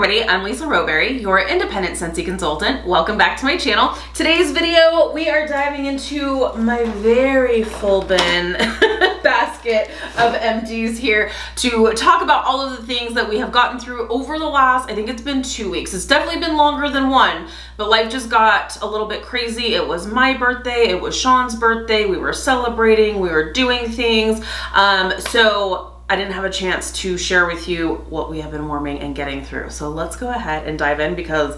everybody, I'm Lisa Rowberry, your independent Scentsy consultant. Welcome back to my channel. Today's video, we are diving into my very full bin basket of empties here to talk about all of the things that we have gotten through over the last, I think it's been 2 weeks. It's definitely been longer than one, but life just got a little bit crazy. It was my birthday, it was Sean's birthday, we were celebrating, we were doing things. So I didn't have a chance to share with you what we have been warming and getting through. So let's go ahead and dive in because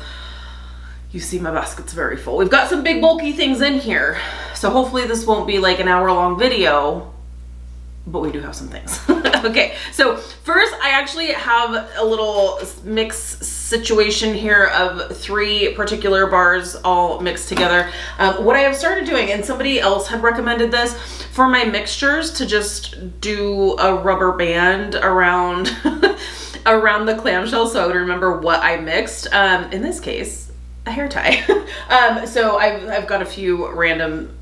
you see my basket's very full. We've got some big bulky things in here. So hopefully this won't be like an hour-long video, but we do have some things. Okay, so first I actually have a little mix situation here of 3 particular bars all mixed together. What I have started doing, and somebody else had recommended this, for my mixtures to just do a rubber band around around the clamshell so I would remember what I mixed. In this case, a hair tie. So I've got a few random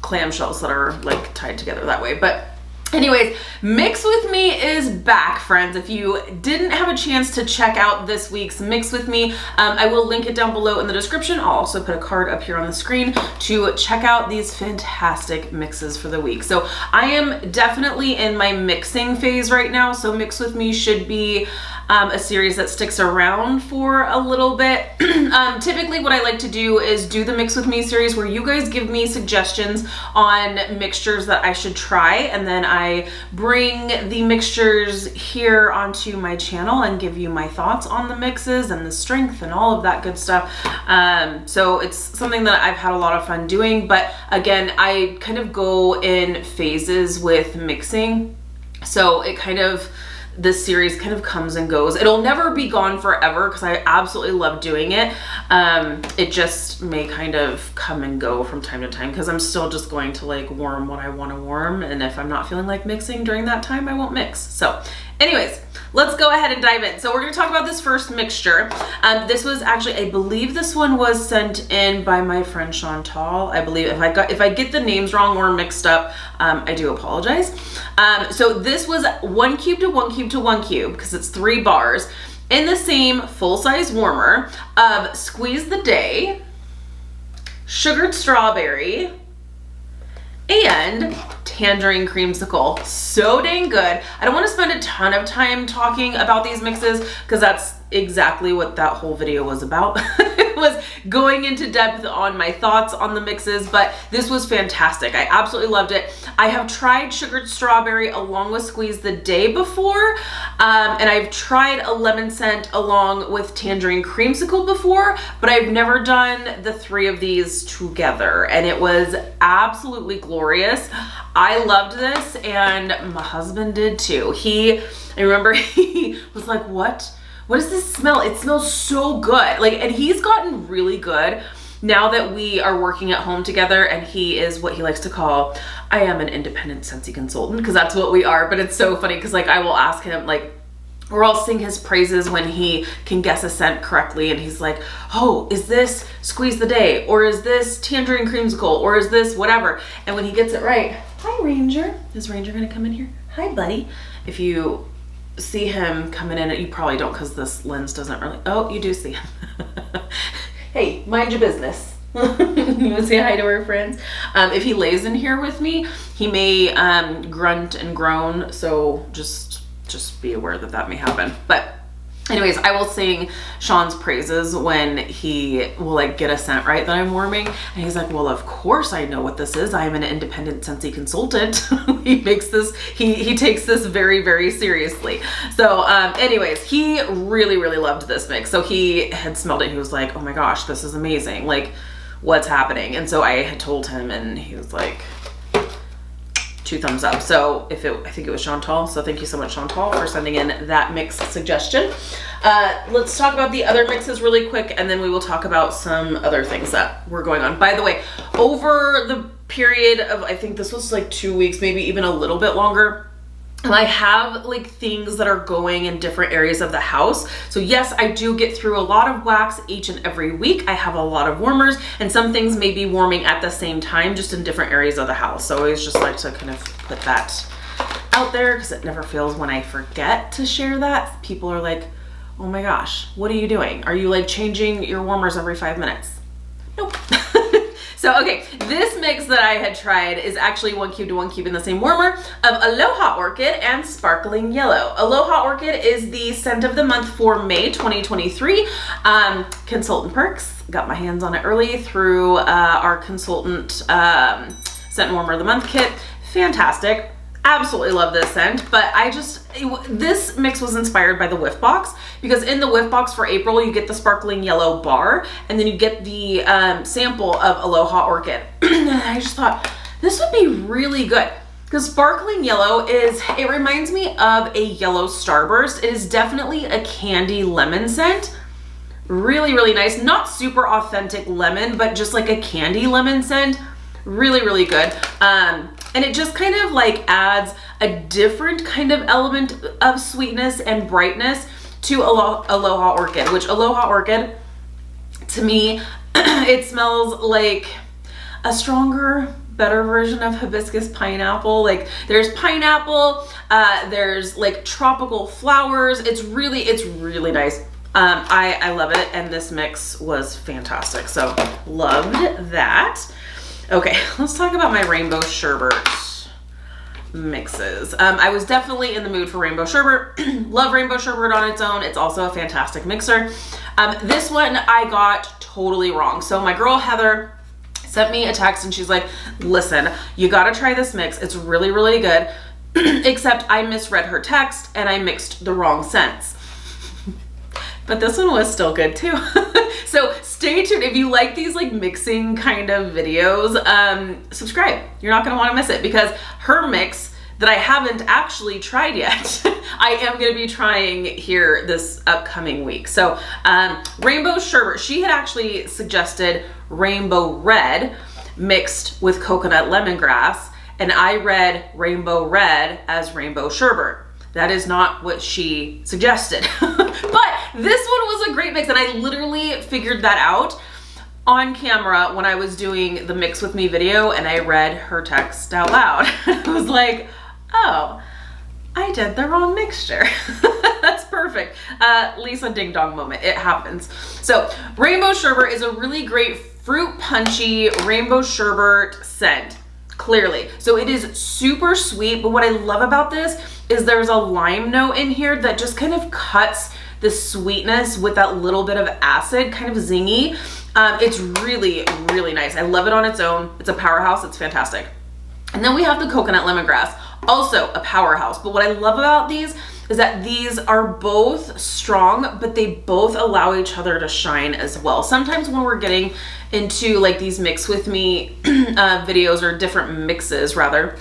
clamshells that are like tied together that way. But anyways, Mix With Me is back, friends. If you didn't have a chance to check out this week's Mix With Me, I will link it down below in the description. I'll also put a card up here on the screen to check out these fantastic mixes for the week. So I am definitely in my mixing phase right now. So Mix With Me should be a series that sticks around for a little bit. Typically what I like to do is do the Mix With Me series where you guys give me suggestions on mixtures that I should try, and then I bring the mixtures here onto my channel and give you my thoughts on the mixes and the strength and all of that good stuff. So it's something that I've had a lot of fun doing, but again, I kind of go in phases with mixing. So it kind of, this series kind of comes and goes. It'll never be gone forever because I absolutely love doing it. It just may kind of come and go from time to time because I'm still just going to like warm what I want to warm, and if I'm not feeling like mixing during that time, I won't mix. So anyways, let's go ahead and dive in. So we're going to talk about this first mixture. This was actually, I believe this one was sent in by my friend Chantal. I believe if I get the names wrong or mixed up, I do apologize. So this was 1 cube to 1 cube to 1 cube because it's 3 bars in the same full-size warmer of Squeeze the Day, Sugared Strawberry, and Tangerine Creamsicle. So dang good. I don't want to spend a ton of time talking about these mixes because that's exactly what that whole video was about. It was going into depth on my thoughts on the mixes, but this was fantastic. I absolutely loved it. I have tried Sugared Strawberry along with Squeeze the Day before, and I've tried a lemon scent along with Tangerine Creamsicle before, but I've never done the 3 of these together, and it was absolutely glorious. I loved this, and my husband did too. I remember he was like, what does this smell? It smells so good. Like, and he's gotten really good now that we are working at home together, and he is what he likes to call, I am an independent Scentsy consultant, because that's what we are. But it's so funny because like I will ask him, like, or I'll sing his praises when he can guess a scent correctly, and he's like, oh, is this Squeeze the Day, or is this Tangerine Creamsicle, or is this whatever? And when he gets it right, hi Ranger. Is Ranger gonna come in here? Hi buddy. If you see him coming in, you probably don't because this lens doesn't really, oh, you do see him. Hey, mind your business. You want to say hi to our friends? If he lays in here with me, he may grunt and groan, so just be aware that that may happen. But anyways, I will sing Sean's praises when he will like get a scent right that I'm warming, and he's like, well, of course I know what this is. I am an independent Scentsy consultant. He makes this, he takes this very, very seriously. So anyways, he really, really loved this mix. So he had smelled it. He was like, oh my gosh, this is amazing. Like, what's happening? And so I had told him, and he was like, 2 thumbs up. So I think it was Chantal. So thank you so much, Chantal, for sending in that mix suggestion. Let's talk about the other mixes really quick, and then we will talk about some other things that were going on. By the way, over the period of, I think this was like 2 weeks, maybe even a little bit longer, and I have like things that are going in different areas of the house. So yes, I do get through a lot of wax each and every week. I have a lot of warmers, and some things may be warming at the same time, just in different areas of the house. So I always just like to kind of put that out there because it never fails when I forget to share that. People are like, Oh my gosh, what are you doing? Are you like changing your warmers every 5 minutes? Nope. So, okay, this mix that I had tried is actually 1 cube to 1 cube in the same warmer of Aloha Orchid and Sparkling Yellow. Aloha Orchid is the scent of the month for May 2023. Consultant perks, got my hands on it early through our consultant scent warmer of the month kit. Fantastic. Absolutely love this scent, but this mix was inspired by the whiff box, because in the whiff box for April you get the Sparkling Yellow bar and then you get the sample of Aloha Orchid. And I just thought this would be really good because Sparkling Yellow it reminds me of a yellow starburst. It is definitely a candy lemon scent. Really, really nice. Not super authentic lemon, but just like a candy lemon scent. Really, really good. And it just kind of like adds a different kind of element of sweetness and brightness to Aloha Orchid, which Aloha Orchid, to me, it smells like a stronger, better version of hibiscus pineapple. Like there's pineapple, there's like tropical flowers. It's really nice. I love it. And this mix was fantastic. So loved that. Okay, let's talk about my rainbow sherbet mixes. I was definitely in the mood for rainbow sherbet. Love rainbow sherbet on its own. It's also a fantastic mixer. This one I got totally wrong. So my girl Heather sent me a text and she's like, listen, you gotta try this mix. It's really, really good. Except I misread her text and I mixed the wrong scents. But this one was still good too. So stay tuned. If you like these like mixing kind of videos, subscribe. You're not gonna wanna miss it because her mix that I haven't actually tried yet, I am gonna be trying here this upcoming week. So rainbow sherbet, she had actually suggested rainbow red mixed with coconut lemongrass, and I read rainbow red as rainbow sherbet. That is not what she suggested. But this one was a great mix and I literally figured that out on camera when I was doing the Mix With Me video and I read her text out loud. I was like, oh, I did the wrong mixture. That's perfect. Lisa Ding Dong moment, it happens. So rainbow sherbet is a really great fruit punchy rainbow sherbet scent. Clearly. So it is super sweet, but what I love about this is there's a lime note in here that just kind of cuts the sweetness with that little bit of acid, kind of zingy. It's really, really nice. I love it on its own. It's a powerhouse. It's fantastic. And then we have the coconut lemongrass, also a powerhouse. But what I love about these is that these are both strong, but they both allow each other to shine as well. Sometimes when we're getting into like these Mix With Me videos or different mixes rather,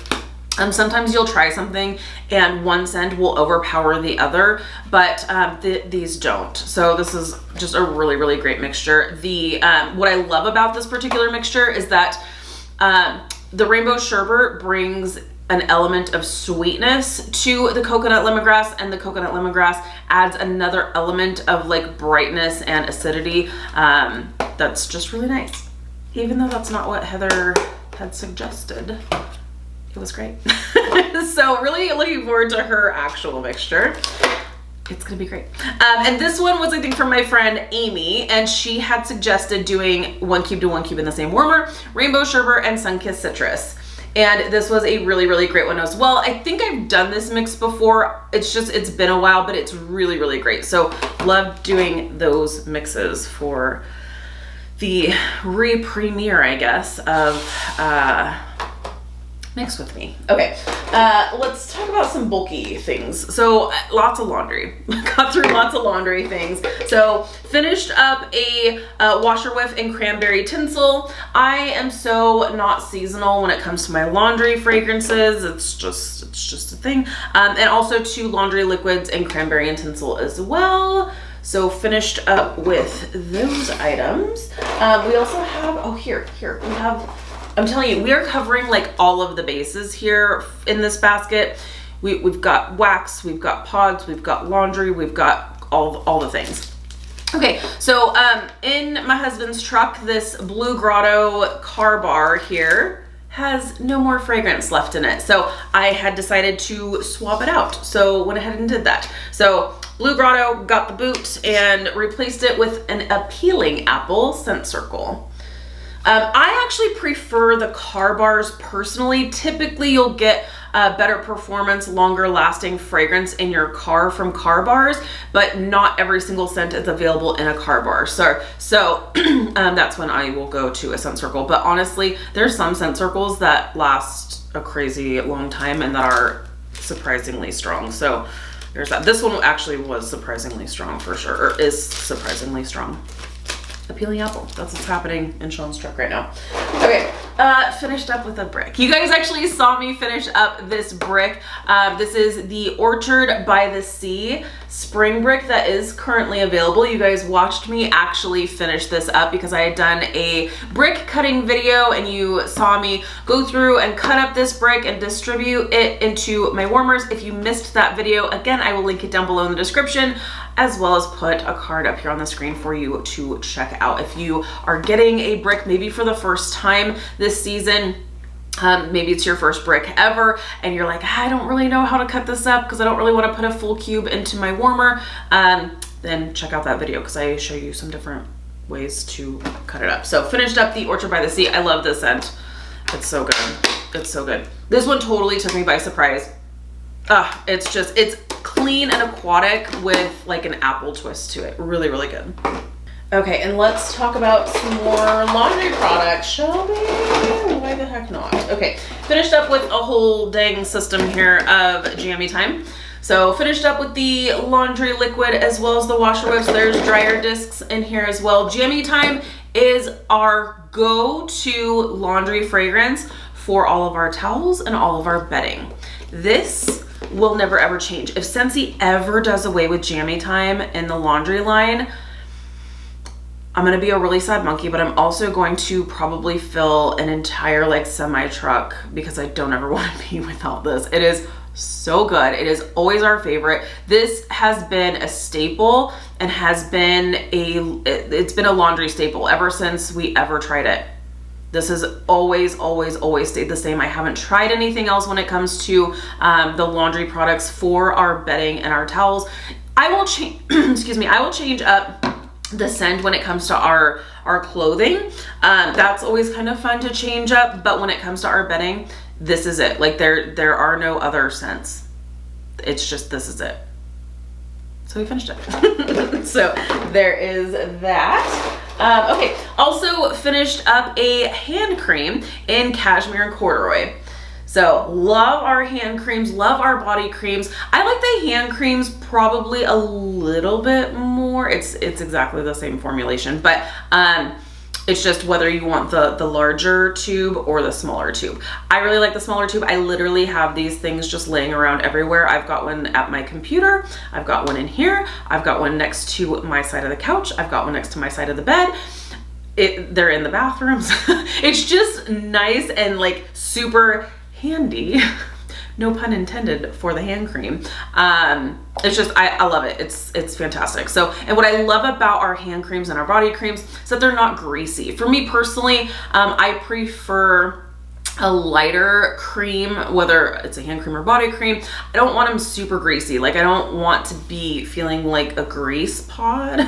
sometimes you'll try something and one scent will overpower the other, but these don't. So this is just a really, really great mixture. What I love about this particular mixture is that the rainbow sherbet brings an element of sweetness to the coconut lemongrass, and the coconut lemongrass adds another element of like brightness and acidity. That's just really nice. Even though that's not what Heather had suggested, it was great. So really looking forward to her actual mixture. It's gonna be great. And this one was, I think, from my friend Amy, and she had suggested doing 1 cube to 1 cube in the same warmer, rainbow sherbet and sun-kissed citrus. And this was a really, really great one as well. I think I've done this mix before. It's been a while, but it's really, really great. So love doing those mixes for the re-premiere, I guess, of Mix With Me. Okay, let's talk about some bulky things. So lots of laundry. Got through lots of laundry things. So finished up a washer whiff in cranberry tinsel. I am so not seasonal when it comes to my laundry fragrances. It's just a thing. And also 2 laundry liquids in cranberry and tinsel as well. So finished up with those items. We also have, oh here, we have, I'm telling you, we are covering like all of the bases here in this basket. We've got wax, we've got pods, we've got laundry, we've got all the things. Okay, so in my husband's truck, this Blue Grotto car bar here has no more fragrance left in it. So I had decided to swap it out. So went ahead and did that. So Blue Grotto got the boot and replaced it with an appealing apple scent circle. I actually prefer the car bars personally. Typically you'll get better performance, longer lasting fragrance in your car from car bars, but not every single scent is available in a car bar. So that's when I will go to a scent circle. But honestly, there's some scent circles that last a crazy long time and that are surprisingly strong. So there's that. This one actually was surprisingly strong for sure, or is surprisingly strong. Appealing apple. That's what's happening in Sean's truck right now. Okay, finished up with a brick. You guys actually saw me finish up this brick. This is the Orchard by the Sea spring brick that is currently available. You guys watched me actually finish this up because I had done a brick cutting video and you saw me go through and cut up this brick and distribute it into my warmers. If you missed that video, again, I will link it down below in the description, as well as put a card up here on the screen for you to check out. If you are getting a brick maybe for the first time this season, maybe it's your first brick ever and you're like, I don't really know how to cut this up because I don't really want to put a full cube into my warmer, then check out that video because I show you some different ways to cut it up. So finished up the Orchard by the Sea. I love this scent. It's so good. It's so good. This one totally took me by surprise. It's clean and aquatic with like an apple twist to it. Really, really good. Okay, and let's talk about some more laundry products, shall we? Why the heck not? Okay, finished up with a whole dang system here of Jammy Time. So finished up with the laundry liquid as well as the washer whips. There's dryer discs in here as well. Jammy Time is our go-to laundry fragrance for all of our towels and all of our bedding. This will never ever change. If Scentsy ever does away with Jammy Time in the laundry line, I'm gonna be a really sad monkey, but I'm also going to probably fill an entire like semi truck because I don't ever want to be without this. It is so good. It is always our favorite. This has been a staple and has been it's been a laundry staple ever since we ever tried it. This has always stayed the same. I haven't tried anything else when it comes to the laundry products for our bedding and our towels. I will change, excuse me, I will change up the scent when it comes to our clothing. That's always kind of fun to change up, but when it comes to our bedding, this is it. Like there are no other scents. It's just, this is it. So we finished it. So there is that. Okay, also finished up a hand cream in cashmere and corduroy. So love our hand creams, love our body creams. I like the hand creams probably a little bit more. It's exactly the same formulation, but it's just whether you want the larger tube or the smaller tube. I really like the smaller tube. I literally have these things just laying around everywhere. I've got one at my computer. I've got one in here. I've got one next to my side of the couch. I've got one next to my side of the bed. They're in the bathrooms. It's just nice and like super handy. No pun intended for the hand cream. It's just, I love it. It's fantastic. So, and what I love about our hand creams and our body creams is that they're not greasy. For me personally, I prefer a lighter cream, whether it's a hand cream or body cream. I don't want them super greasy. Like I don't want to be feeling like a grease pod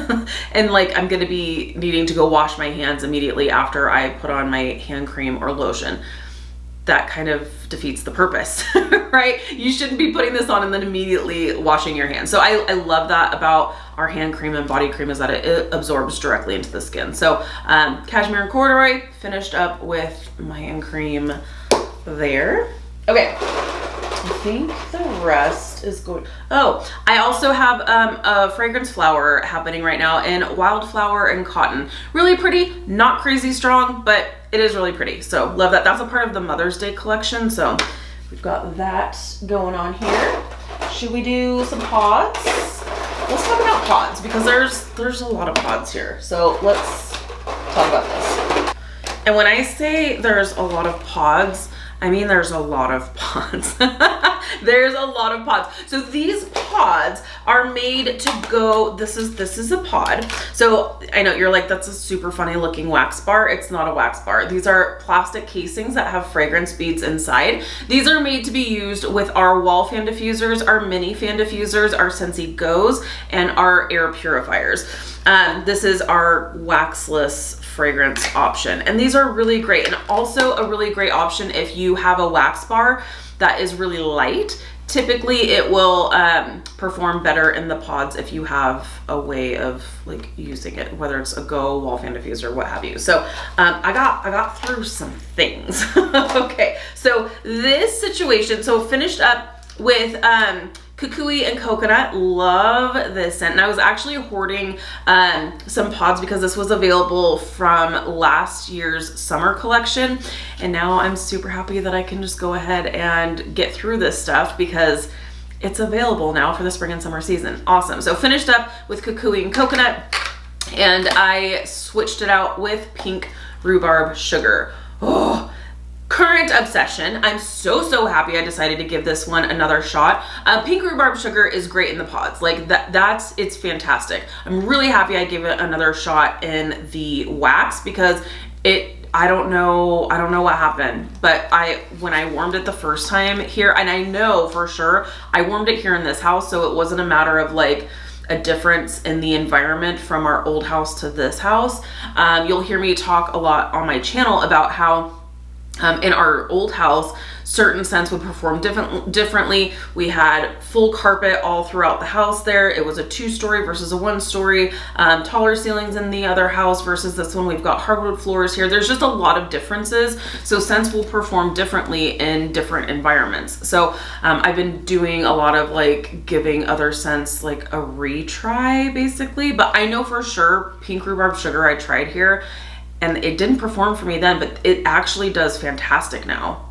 and like I'm gonna be needing to go wash my hands immediately after I put on my hand cream or lotion. That kind of defeats the purpose, right? You shouldn't be putting this on and then immediately washing your hands. So I love that about our hand cream and body cream, is that it absorbs directly into the skin. So cashmere and corduroy, finished up with my hand cream there. Okay, I think the rest is going. Oh, I also have a fragrance flower happening right now in wildflower and cotton. Really pretty, not crazy strong, but it is really pretty. So love that. That's a part of the Mother's Day collection. So we've got that going on here. Should we do some pods? Let's talk about pods because there's a lot of pods here. So let's talk about this. And when I say there's a lot of pods, I mean there's a lot of pods. There's a lot of pods. So these pods are made to go, this is a pod. So I know you're like, that's a super funny looking wax bar. It's not a wax bar. These are plastic casings that have fragrance beads inside. These are made to be used with our wall fan diffusers, our mini fan diffusers, our Scentsy Go's, and our air purifiers. This is our waxless fragrance option, and these are really great, and also a really great option if you have a wax bar that is really light. Typically it will perform better in the pods if you have a way of like using it, whether it's a Go, wall fan diffuser, what have you. So I got through some things. Okay, so this situation, so finished up with Kukui and Coconut. Love this scent, and I was actually hoarding some pods because this was available from last year's summer collection, and now I'm super happy that I can just go ahead and get through this stuff because it's available now for the spring and summer season. Awesome. So finished up with Kukui and Coconut, and I switched it out with pink rhubarb sugar. Oh, current obsession. I'm so happy I decided to give this one another shot. Pink rhubarb sugar is great in the pods. Like it's fantastic. I'm really happy I gave it another shot in the wax because I don't know what happened, but when I warmed it the first time here, and I know for sure I warmed it here in this house, so it wasn't a matter of like a difference in the environment from our old house to this house. You'll hear me talk a lot on my channel about how in our old house, certain scents would perform differently. We had full carpet all throughout the house there. It was a 2-story versus a 1-story, taller ceilings in the other house versus this one. We've got hardwood floors here. There's just a lot of differences. So scents will perform differently in different environments. So I've been doing a lot of like giving other scents like a retry basically, but I know for sure pink rhubarb sugar I tried here and it didn't perform for me then, but it actually does fantastic now.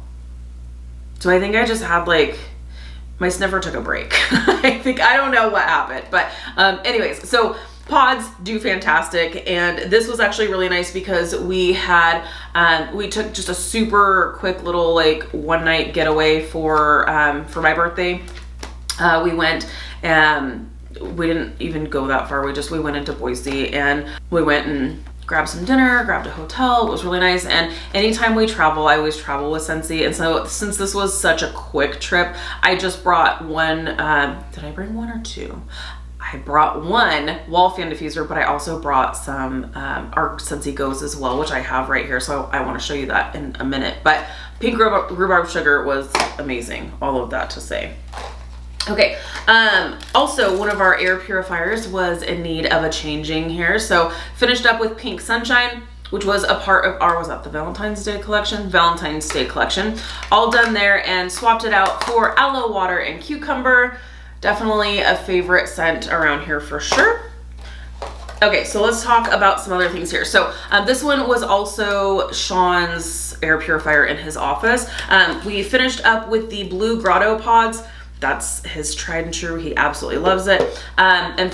So I think I just had like, my sniffer took a break. I don't know what happened, but anyways, so pods do fantastic. And this was actually really nice because we had, we took just a super quick little like one night getaway for my birthday. We went and we didn't even go that far. We went into Boise and we went and grabbed some dinner, grabbed a hotel. It was really nice. And anytime we travel, I always travel with Scentsy. And so since this was such a quick trip, I just brought one, did I bring one or two? I brought one wall fan diffuser, but I also brought some our Scentsy Go's as well, which I have right here. So I want to show you that in a minute. But pink rhubarb sugar was amazing. All of that to say. Okay, also one of our air purifiers was in need of a changing here. So finished up with Pink Sunshine, which was a part of our, was that the Valentine's Day collection? Valentine's Day collection. All done there, and swapped it out for Aloe Water and Cucumber. Definitely a favorite scent around here for sure. Okay, so let's talk about some other things here. So this one was also Sean's air purifier in his office. We finished up with the Blue Grotto pods. That's his tried and true. He absolutely loves it. And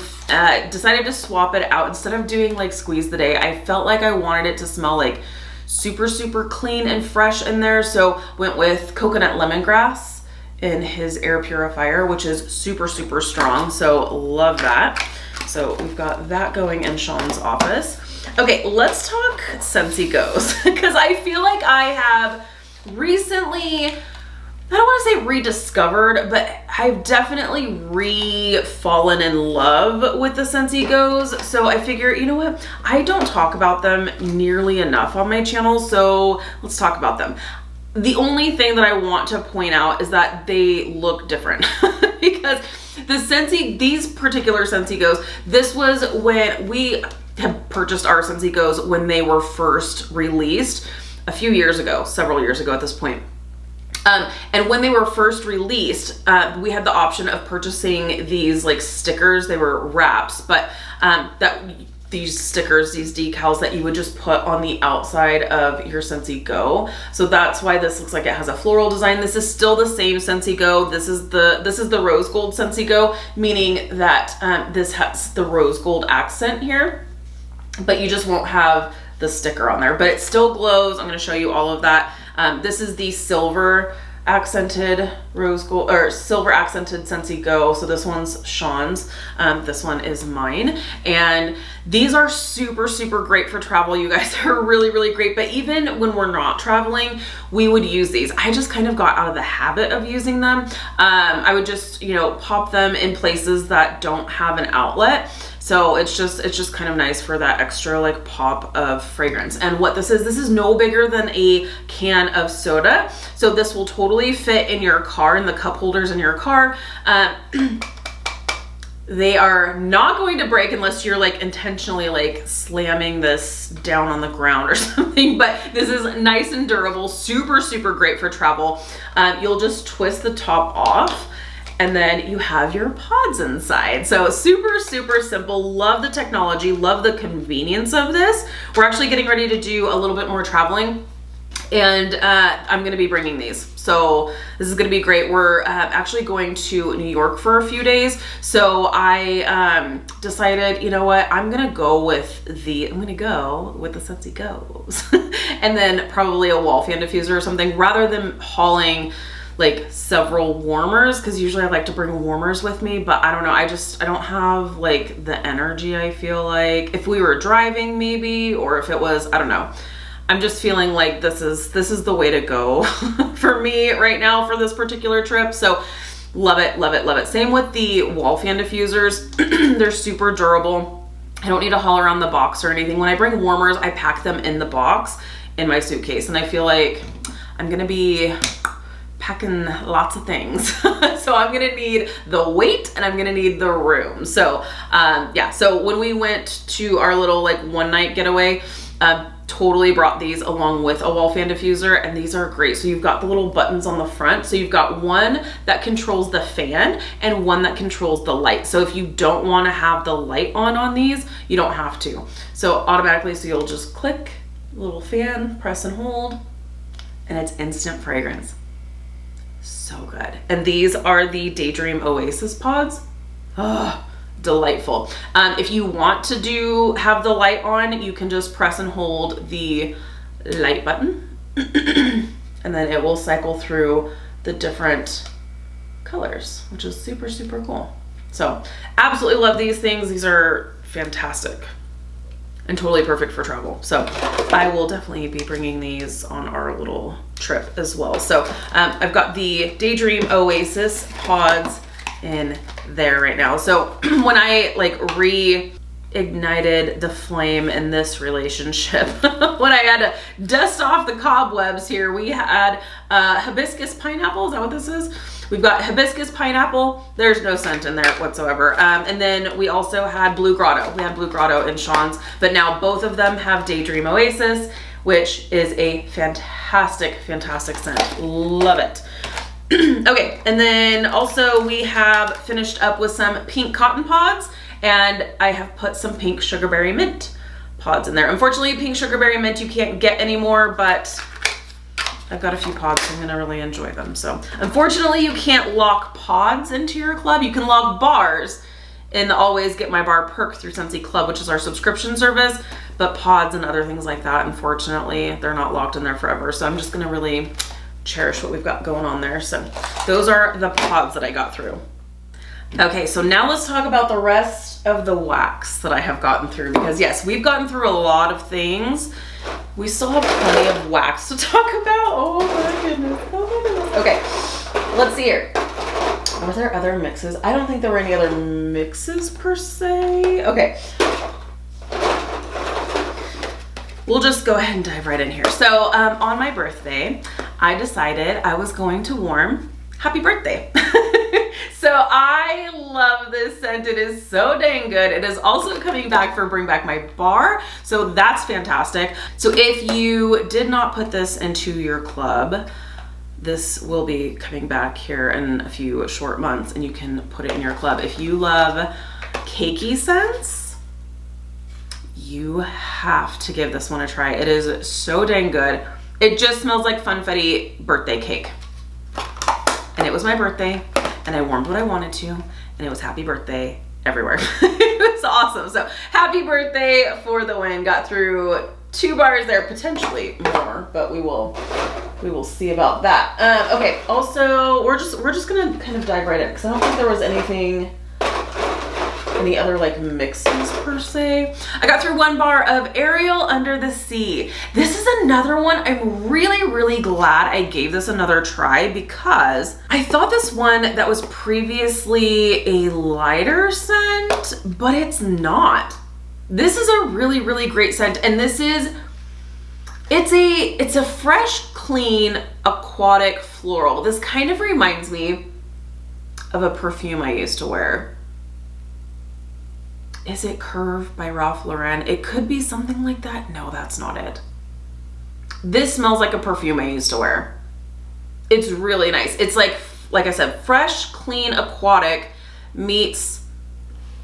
decided to swap it out. Instead of doing like Squeeze the Day, I felt like I wanted it to smell like super clean and fresh in there. So went with Coconut Lemongrass in his air purifier, which is super strong. So love that. So we've got that going in Sean's office. Okay, let's talk Scentsy Go's because I feel like I have recently, I don't want to say rediscovered, but I've definitely re-fallen in love with the Scentsy Go's. So I figure, you know what? I don't talk about them nearly enough on my channel, so let's talk about them. The only thing that I want to point out is that they look different because these particular Scentsy Go's, this was when we had purchased our Scentsy Go's when they were first released a few years ago, several years ago at this point. And when they were first released, we had the option of purchasing these like stickers. They were wraps, but these stickers, these decals that you would just put on the outside of your Scentsy Go. So that's why this looks like it has a floral design. This is still the same Scentsy Go. This is the rose gold Scentsy Go, meaning that this has the rose gold accent here, but you just won't have the sticker on there, but it still glows. I'm going to show you all of that. This is the silver accented rose gold or silver accented Scentsy Go. So this one's Sean's, this one is mine, and these are super, super great for travel. You guys are really, really great. But even when we're not traveling, we would use these. I just kind of got out of the habit of using them. I would just, you know, pop them in places that don't have an outlet. So it's just kind of nice for that extra like pop of fragrance. And what this is no bigger than a can of soda. So this will totally fit in your car, in the cup holders in your car. They are not going to break unless you're like intentionally like slamming this down on the ground or something, but this is nice and durable, super, super great for travel. You'll just twist the top off and then you have your pods inside. So super, super simple. Love the technology, love the convenience of this. We're actually getting ready to do a little bit more traveling, and I'm gonna be bringing these. So this is gonna be great. We're actually going to New York for a few days. So I decided, you know what, I'm gonna go with the Scentsy Go's and then probably a wall fan diffuser or something, rather than hauling like several warmers, because usually I like to bring warmers with me, but I don't know, I don't have like the energy. I feel like if we were driving maybe, or if it was, I don't know, I'm just feeling like this is the way to go for me right now for this particular trip. So love it, love it, love it. Same with the wall fan diffusers. They're super durable. I don't need to haul around the box or anything. When I bring warmers, I pack them in the box in my suitcase, and I feel like I'm gonna be packing lots of things. So I'm gonna need the weight and I'm gonna need the room. So yeah, so when we went to our little like one night getaway, totally brought these along with a wall fan diffuser, and these are great. So you've got the little buttons on the front. So you've got one that controls the fan and one that controls the light. So if you don't want to have the light on these, you don't have to. So automatically, so you'll just click, little fan, press and hold, and it's instant fragrance. So good. And these are the Daydream Oasis pods. Oh, delightful. If you want to have the light on, you can just press and hold the light button and then it will cycle through the different colors, which is super, super cool. So absolutely love these things. These are fantastic and totally perfect for travel. So I will definitely be bringing these on our little trip as well. So I've got the Daydream Oasis pods in there right now. So when I like reignited the flame in this relationship, when I had to dust off the cobwebs here, we had hibiscus pineapple. Is that what this is? We've got hibiscus pineapple. There's no scent in there whatsoever. And then we also had Blue Grotto. We had Blue Grotto in Sean's, but now both of them have Daydream Oasis, which is a fantastic, fantastic scent. Love it. Okay, and then also we have finished up with some pink cotton pods, and I have put some pink sugarberry mint pods in there. Unfortunately, pink sugarberry mint you can't get anymore, but I've got a few pods, so I'm gonna really enjoy them. So unfortunately, you can't lock pods into your club. You can lock bars in the Always Get My Bar perk through Scentsy Club, which is our subscription service, but pods and other things like that, unfortunately, they're not locked in there forever. So I'm just gonna really cherish what we've got going on there. So those are the pods that I got through. Okay, so now let's talk about the rest of the wax that I have gotten through, because yes, we've gotten through a lot of things. We still have plenty of wax to talk about. Oh my goodness, oh my goodness. Okay, let's see here. Were there other mixes? I don't think there were any other mixes per se. Okay. We'll just go ahead and dive right in here. So on my birthday, I decided I was going to warm Happy Birthday. So I love this scent. It is so dang good. It is also coming back for Bring Back My Bar. So that's fantastic. So if you did not put this into your club, this will be coming back here in a few short months and you can put it in your club. If you love cakey scents, you have to give this one a try. It is so dang good. It just smells like funfetti birthday cake. And it was my birthday and I warmed what I wanted to, and it was happy birthday everywhere. It was awesome. So happy birthday for the win. Got through 2 bars there, potentially more, but we will see about that. Okay, also we're just gonna kind of dive right in because I don't think there was any other like mixes per se. I got through 1 bar of Ariel Under the Sea. This is another one I'm really glad I gave this another try because I thought this one that was previously a lighter scent, but it's not. This is a really great scent, and this is it's a fresh, clean, aquatic floral. This kind of reminds me of a perfume I used to wear. Is it Curve by Ralph Lauren? It could be something like that. No, that's not it. This smells like a perfume I used to wear. It's really nice. It's like I said, fresh, clean, aquatic meets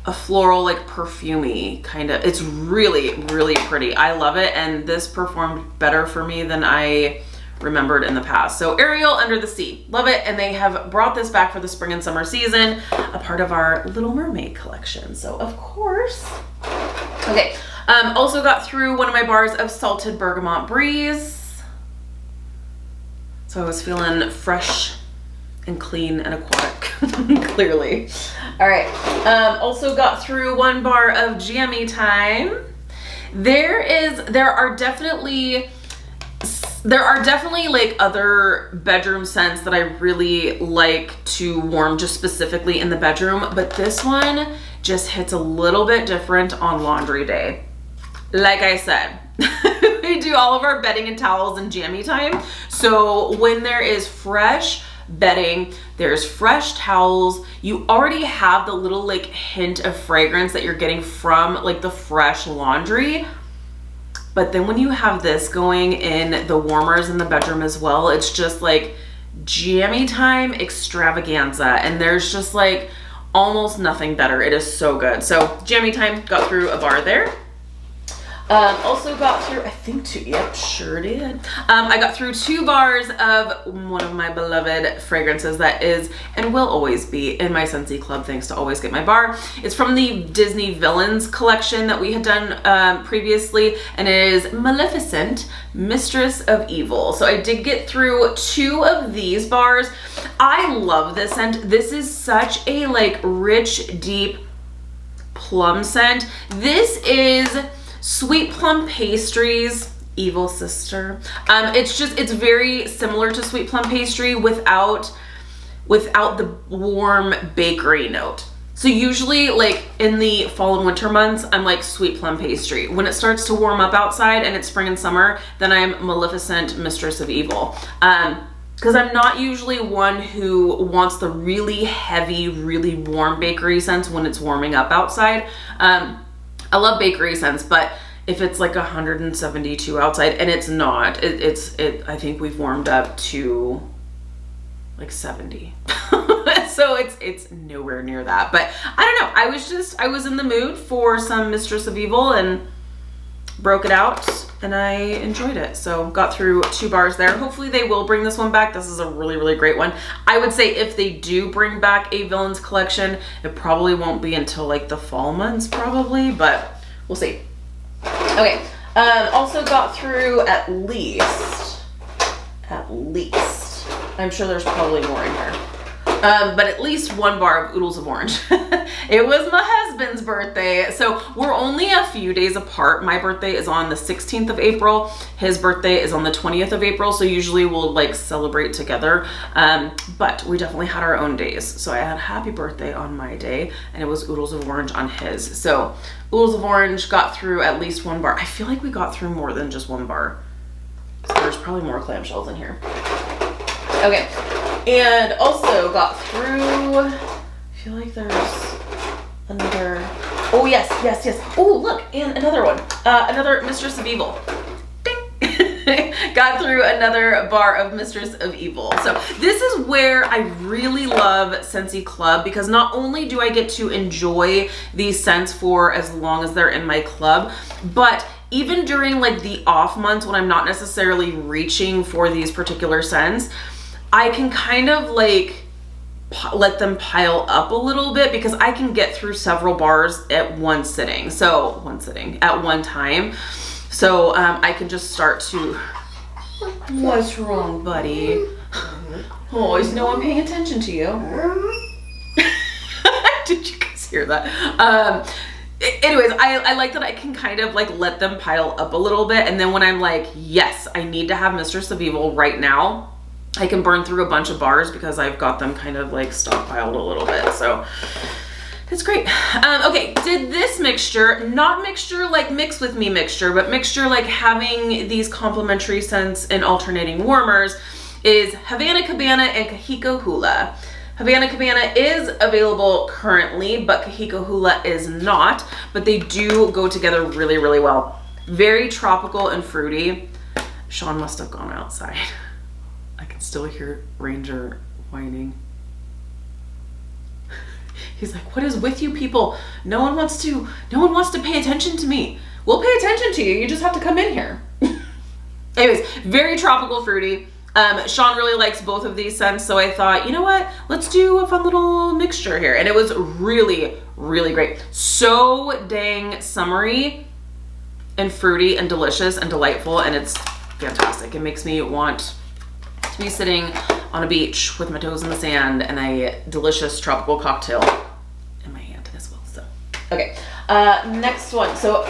a floral, like perfumey kind of. It's really pretty. I love it, and this performed better for me than I remembered in the past. So Ariel Under the Sea, love it, and they have brought this back for the spring and summer season, a part of our Little Mermaid collection. So of course. Okay, also got through 1 of my bars of Salted Bergamot Breeze. So I was feeling fresh and clean and aquatic, clearly. All right, also got through 1 bar of Jammy Time. There are definitely like other bedroom scents that I really like to warm just specifically in the bedroom, but this one just hits a little bit different on laundry day. Like I said, we do all of our bedding and towels in Jammy Time. So when there is fresh bedding, there's fresh towels, you already have the little like hint of fragrance that you're getting from like the fresh laundry. But then when you have this going in the warmers in the bedroom as well, it's just like Jammy Time extravaganza, and there's just like almost nothing better. It is so good. So Jammy Time, got through a bar there. Also got through, I think 2, yep, sure did. I got through 2 bars of one of my beloved fragrances that is and will always be in my Scentsy Club, thanks to Always Get My Bar. It's from the Disney Villains collection that we had done previously, and it is Maleficent, Mistress of Evil. So I did get through 2 of these bars. I love this scent. This is such a like rich, deep plum scent. This is Sweet Plum Pastry's Evil Sister. It's very similar to Sweet Plum Pastry without the warm bakery note. So usually like in the fall and winter months, I'm like Sweet Plum Pastry. When it starts to warm up outside and it's spring and summer, then I'm Maleficent, Mistress of Evil. Because I'm not usually one who wants the really heavy, really warm bakery scents when it's warming up outside. I love bakery scents, but if it's like 172 outside, and it's not, I think we've warmed up to like 70. So it's nowhere near that. But I don't know. I was in the mood for some Mistress of Evil and broke it out, and I enjoyed it. So got through 2 bars there. Hopefully they will bring this one back. This is a really great one. I would say if they do bring back a Villains collection, it probably won't be until like the fall months probably, but we'll see. Okay, also got through at least, I'm sure there's probably more in here. But at least 1 bar of Oodles of Orange. It was my husband's birthday, so we're only a few days apart. My birthday is on the 16th of April. His birthday is on the 20th of April, so usually we'll like celebrate together. But we definitely had our own days. So I had happy birthday on my day, and it was Oodles of Orange on his. So Oodles of Orange got through at least 1 bar. I feel like we got through more than just 1 bar. So there's probably more clamshells in here. Okay. And also got through, I feel like there's another, oh yes. Oh look, and another one, another Mistress of Evil. Ding. Got through another bar of Mistress of Evil. So this is where I really love Scentsy Club, because not only do I get to enjoy these scents for as long as they're in my club, but even during like the off months when I'm not necessarily reaching for these particular scents, I can kind of like let them pile up a little bit, because I can get through several bars at one sitting. So at one time. So I can just start to, what's wrong, buddy? Oh, is no one paying attention to you? Did you guys hear that? Anyways, I like that I can kind of like let them pile up a little bit. And then when I'm like, yes, I need to have Mistress of Evil right now, I can burn through a bunch of bars because I've got them kind of like stockpiled a little bit. So it's great. Okay, did this mixture, not mixture like mix with me mixture, but mixture like having these complementary scents and alternating warmers, is Havana Cabana and Kahiko Hula. Havana Cabana is available currently, but Kahiko Hula is not, but they do go together really, really well. Very tropical and fruity. Sean must have gone outside. I can still hear Ranger whining. He's like, what is with you people? No one wants to pay attention to me. We'll pay attention to you. You just have to come in here. Anyways, very tropical fruity. Sean really likes both of these scents, so I thought, you know what? Let's do a fun little mixture here. And it was really, really great. So dang summery and fruity and delicious and delightful, and it's fantastic. It makes me want to be sitting on a beach with my toes in the sand and a delicious tropical cocktail in my hand as well. So, okay, next one. So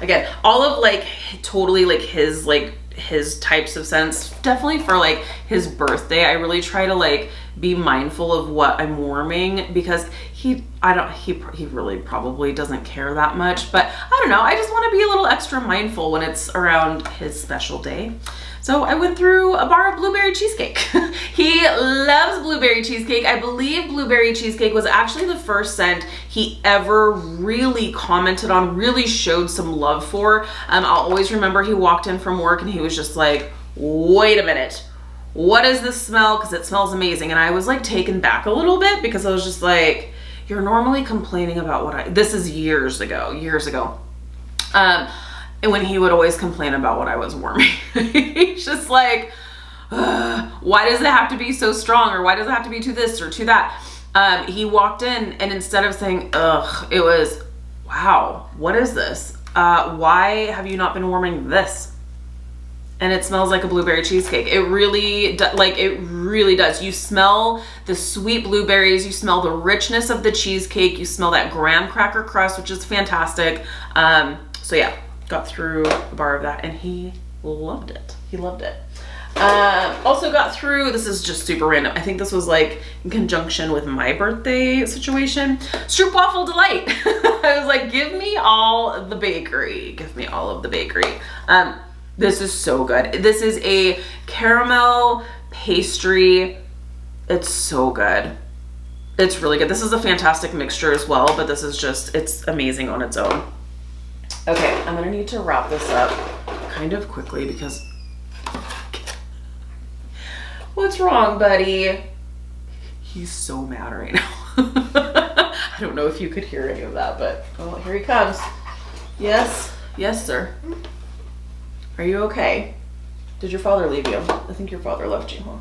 again, all of like totally like his types of scents, definitely for like his birthday. I really try to like be mindful of what I'm warming because he really probably doesn't care that much, but I don't know, I just want to be a little extra mindful when it's around his special day. So I went through a bar of blueberry cheesecake. He loves blueberry cheesecake. I believe blueberry cheesecake was actually the first scent he ever really commented on, really showed some love for. I'll always remember he walked in from work and he was just like, wait a minute, what is this smell? Because it smells amazing. And I was like taken back a little bit because I was just like, you're normally complaining about this is years ago. And when he would always complain about what I was warming, he's just like, why does it have to be so strong? Or why does it have to be to this or to that? He walked in and instead of saying, ugh, it was, wow, what is this? Why have you not been warming this? And it smells like a blueberry cheesecake. It really does. You smell the sweet blueberries, you smell the richness of the cheesecake, you smell that graham cracker crust, which is fantastic. So yeah. Got through a bar of that and he loved it. Also got through, this is just super random, I think this was like in conjunction with my birthday situation, Stroopwafel Delight. I was like, give me all of the bakery. This is so good. This is a caramel pastry. It's so good. It's really good. This is a fantastic mixture as well, but this is just, it's amazing on its own. Okay, I'm gonna need to wrap this up kind of quickly because what's wrong, buddy? He's so mad right now. I don't know if you could hear any of that, but oh, here he comes. Yes, sir. Are you okay? Did your father leave you? I think your father left you, huh?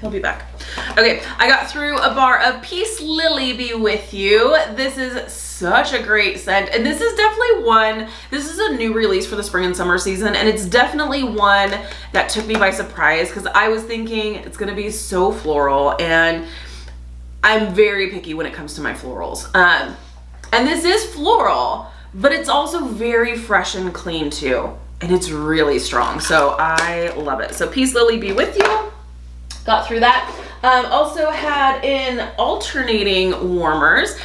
He'll be back. Okay, I got through a bar of Peace Lily Be With You. This is such a great scent, and this is definitely this is a new release for the spring and summer season, and it's definitely one that took me by surprise because I was thinking it's gonna be so floral, and I'm very picky when it comes to my florals. And this is floral, but it's also very fresh and clean too, and it's really strong, so I love it. So Peace Lily Be With You. Got through that. Also had in alternating warmers,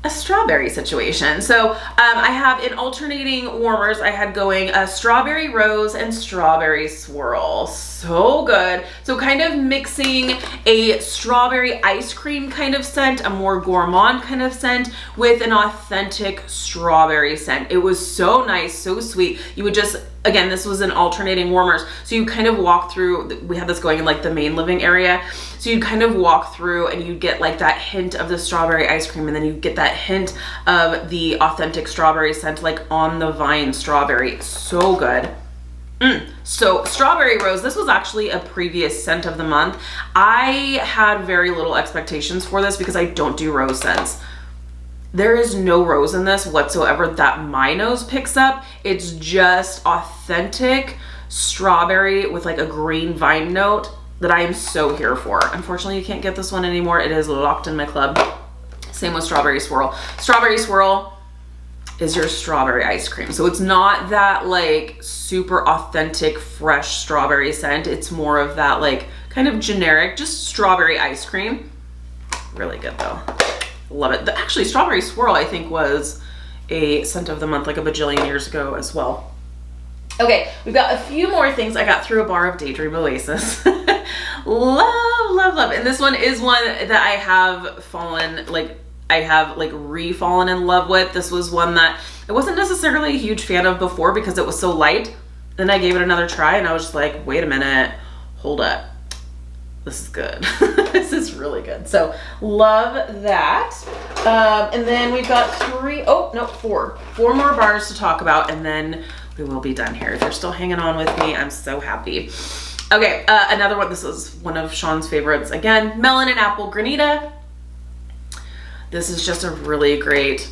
a strawberry situation. So I have in alternating warmers, I had going a strawberry rose and strawberry swirl. So good. So kind of mixing a strawberry ice cream kind of scent, a more gourmand kind of scent with an authentic strawberry scent. It was so nice, so sweet. You would just, again, this was in alternating warmers. So you kind of walk through, we had this going in like the main living area. So you'd kind of walk through and you'd get like that hint of the strawberry ice cream, and then you get that hint of the authentic strawberry scent, like on the vine strawberry. So good. So strawberry rose, this was actually a previous scent of the month. I had very little expectations for this because I don't do rose scents. There is no rose in this whatsoever that my nose picks up. It's just authentic strawberry with like a green vine note that I am so here for. Unfortunately, you can't get this one anymore. It is locked in my club. Same with Strawberry Swirl. Strawberry Swirl is your strawberry ice cream. So it's not that like super authentic, fresh strawberry scent. It's more of that like kind of generic, just strawberry ice cream. Really good though. Love it. Actually, Strawberry Swirl, I think, was a scent of the month like a bajillion years ago as well. Okay, we've got a few more things. I got through a bar of Daydream Oasis. Love, love, love. And this one is one that I have re-fallen in love with. This was one that I wasn't necessarily a huge fan of before because it was so light. Then I gave it another try and I was just like, wait a minute, hold up. This is good. This is really good. So love that. And then we've got four more bars to talk about and then we will be done here. If you're still hanging on with me, I'm so happy. Okay, another one. This is one of Sean's favorites. Again, Melon and Apple Granita. This is just a really great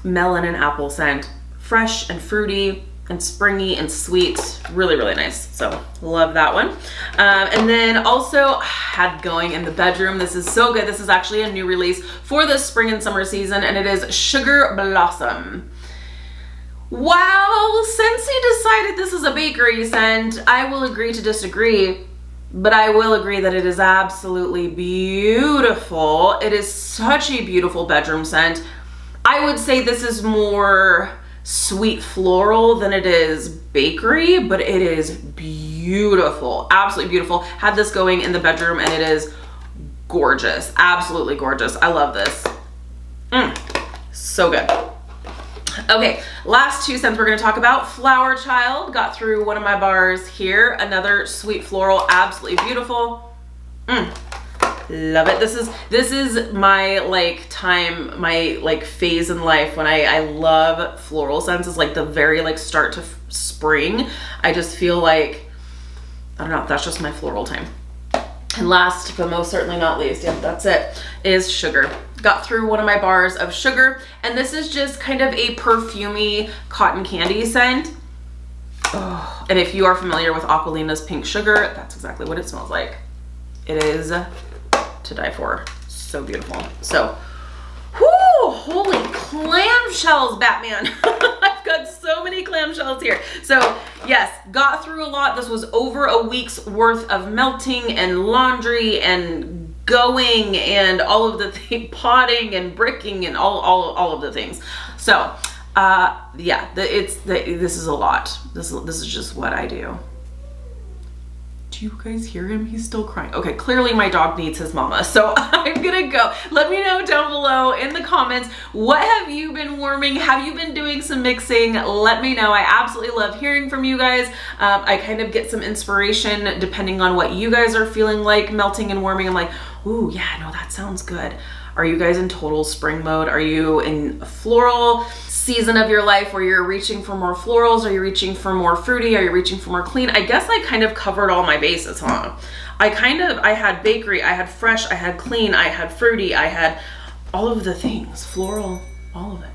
melon and apple scent. Fresh and fruity and springy and sweet. Really, really nice. So love that one. And then also had going in the bedroom. This is so good. This is actually a new release for the spring and summer season and it is Sugar Blossom. While Scentsy decided this is a bakery scent, I will agree to disagree, but I will agree that it is absolutely beautiful. It is such a beautiful bedroom scent. I would say this is more sweet floral than it is bakery, but it is beautiful, absolutely beautiful. Had this going in the bedroom and it is gorgeous, absolutely gorgeous. I love this. So good. Okay, last two scents we're going to talk about. Flower Child, got through one of my bars here. Another sweet floral, absolutely beautiful. Love it. This is my like time, my like phase in life when I love floral scents. Is like the very like start to spring. I just feel like, I don't know, that's just my floral time. And last but most certainly not least, yep, that's it, is Sugar. Got through one of my bars of Sugar, and this is just kind of a perfumey cotton candy scent. Oh, and if you are familiar with Aquilina's Pink Sugar, that's exactly what it smells like. It is to die for. So beautiful. So, whoo, holy clamshells, Batman. I've got so many clamshells here. So yes, got through a lot. This was over a week's worth of melting and laundry and going and all of the potting and bricking and all of the things. So yeah, this is a lot. This is just what I do. Do you guys hear him? He's still crying. Okay, clearly my dog needs his mama, so I'm gonna go. Let me know down below in the comments, what have you been warming? Have you been doing some mixing? Let me know. I absolutely love hearing from you guys. I kind of get some inspiration depending on what you guys are feeling like melting and warming. I'm like, ooh, yeah, no, that sounds good. Are you guys in total spring mode? Are you in a floral season of your life where you're reaching for more florals? Are you reaching for more fruity? Are you reaching for more clean? I guess I kind of covered all my bases, huh? I had bakery, I had fresh, I had clean, I had fruity, I had all of the things, floral, all of it.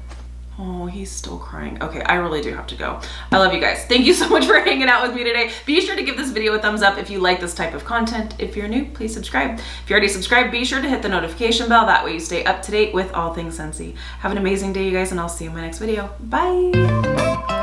Oh, he's still crying. Okay, I really do have to go. I love you guys. Thank you so much for hanging out with me today. Be sure to give this video a thumbs up if you like this type of content. If you're new, please subscribe. If you're already subscribed, be sure to hit the notification bell. That way you stay up to date with all things Scentsy. Have an amazing day, you guys, and I'll see you in my next video. Bye.